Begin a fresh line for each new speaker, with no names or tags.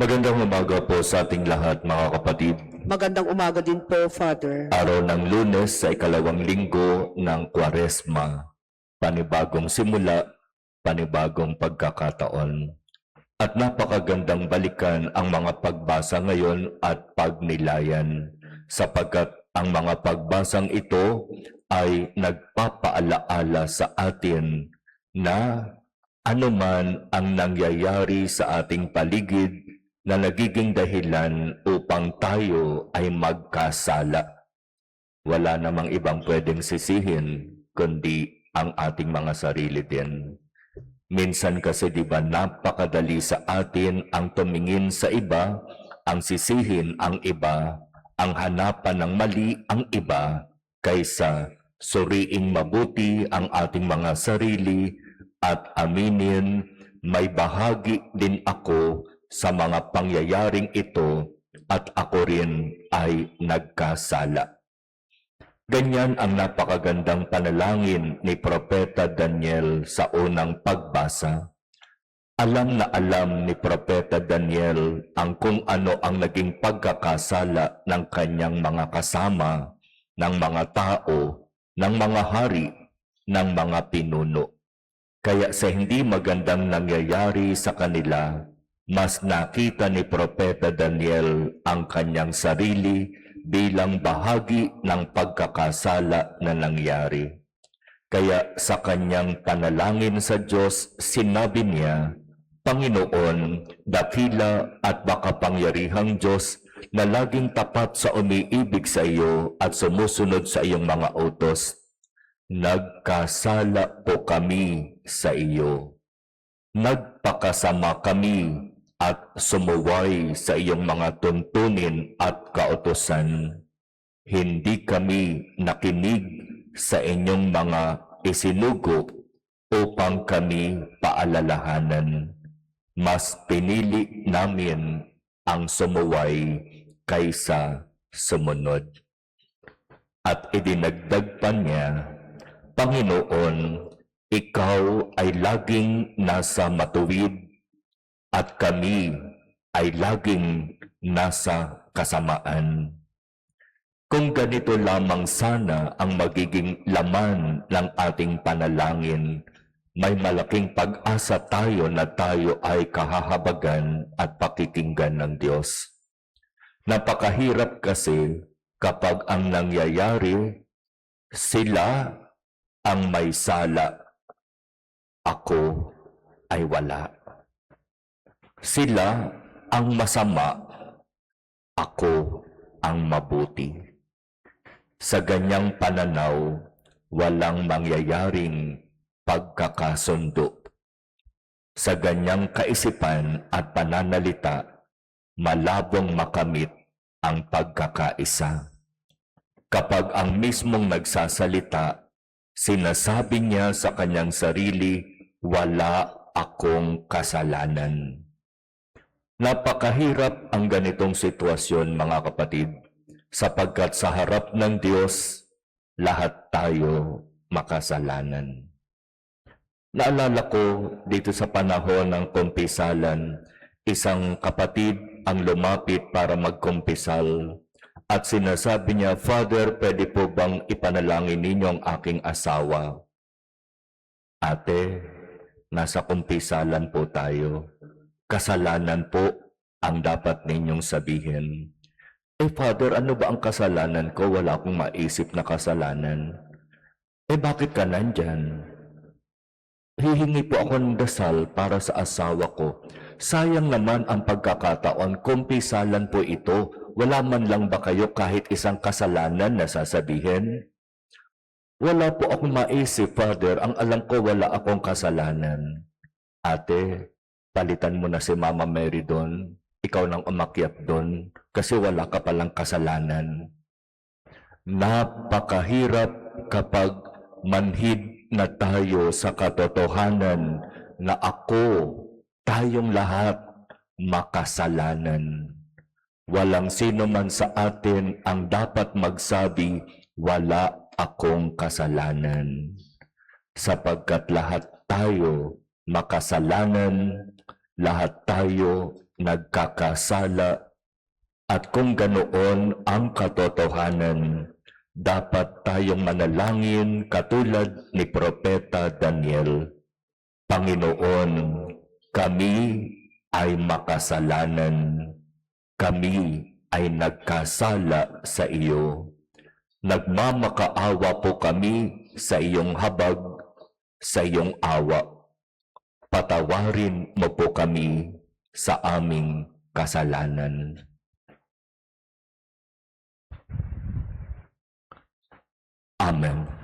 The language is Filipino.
Magandang umaga po sa ating lahat, mga kapatid.
Magandang umaga din po, Father.
Araw ng Lunes sa ikalawang linggo ng Kwaresma. Panibagong simula, panibagong pagkakataon. At napakagandang balikan ang mga pagbasa ngayon at pagnilayan, sapagkat ang mga pagbasang ito ay nagpapaalaala sa atin na anuman ang nangyayari sa ating paligid na nagiging dahilan upang tayo ay magkasala. Wala namang ibang pwedeng sisihin kundi ang ating mga sarili din. Minsan kasi di ba napakadali sa atin ang tumingin sa iba, ang sisihin ang iba, ang hanapan ng mali ang iba, kaysa suriing mabuti ang ating mga sarili at aminin, may bahagi din ako sa mga pangyayaring ito at ako rin ay nagkasala. Ganyan ang napakagandang panalangin ni Propeta Daniel sa unang pagbasa. Alam na alam ni Propeta Daniel ang kung ano ang naging pagkakasala ng kanyang mga kasama, ng mga tao, ng mga hari, ng mga pinuno. Kaya sa hindi magandang nangyayari sa kanila, mas nakita ni Propeta Daniel ang kanyang sarili bilang bahagi ng pagkakasala na nangyari. Kaya sa kanyang panalangin sa Diyos, sinabi niya, Panginoon, dakila at makapangyarihang Diyos na laging tapat sa umiibig sa iyo at sumusunod sa iyong mga utos, nagkasala po kami sa iyo. Nagpakasama kami at sumuway sa iyong mga tuntunin at kautusan. Hindi kami nakinig sa inyong mga isinugo upang kami paalalahanan. Mas pinili namin ang sumuway kaysa sumunod. At idinagdag pa niya, Panginoon, ikaw ay laging nasa matuwid at kami ay laging nasa kasamaan. Kung ganito lamang sana ang magiging laman ng ating panalangin, may malaking pag-asa tayo na tayo ay kahahabagan at pakikinggan ng Diyos. Napakahirap kasi kapag ang nangyayari, sila ang may sala, ako ay wala. Sila ang masama, ako ang mabuti. Sa ganyang pananaw, walang mangyayaring pagkakasundo. Sa ganyang kaisipan at pananalita, malabong makamit ang pagkakaisa. Kapag ang mismong nagsasalita, sinasabi niya sa kanyang sarili, wala akong kasalanan. Napakahirap ang ganitong sitwasyon, mga kapatid, sapagkat sa harap ng Diyos, lahat tayo makasalanan. Naalala ko dito sa panahon ng kumpisalan, isang kapatid ang lumapit para magkumpisal at sinasabi niya, Father, pwede po bang ipanalangin ninyo ang aking asawa? Ate, nasa kumpisalan po tayo. Kasalanan po ang dapat ninyong sabihin. Father, ano ba ang kasalanan ko? Wala akong maisip na kasalanan. Bakit ka nandyan? Hihingi po ako ng dasal para sa asawa ko. Sayang naman ang pagkakataon, kumpisalan po ito. Wala man lang ba kayo kahit isang kasalanan na sasabihin? Wala po akong maisip, Father. Ang alam ko, wala akong kasalanan. Ate, palitan mo na si Mama Mary doon. Ikaw nang umakyat doon kasi wala ka palang kasalanan. Napakahirap kapag manhid na tayo sa katotohanan na tayong lahat makasalanan. Walang sino man sa atin ang dapat magsabi, wala akong kasalanan. Sapagkat lahat tayo makasalanan, lahat tayo nagkakasala at kung ganoon ang katotohanan, dapat tayong manalangin katulad ni Propeta Daniel. Panginoon, kami ay makasalanan. Kami ay nagkasala sa iyo. Nagmamakaawa po kami sa iyong habag, sa iyong awa. Patawarin mo po kami sa aming kasalanan. Amen.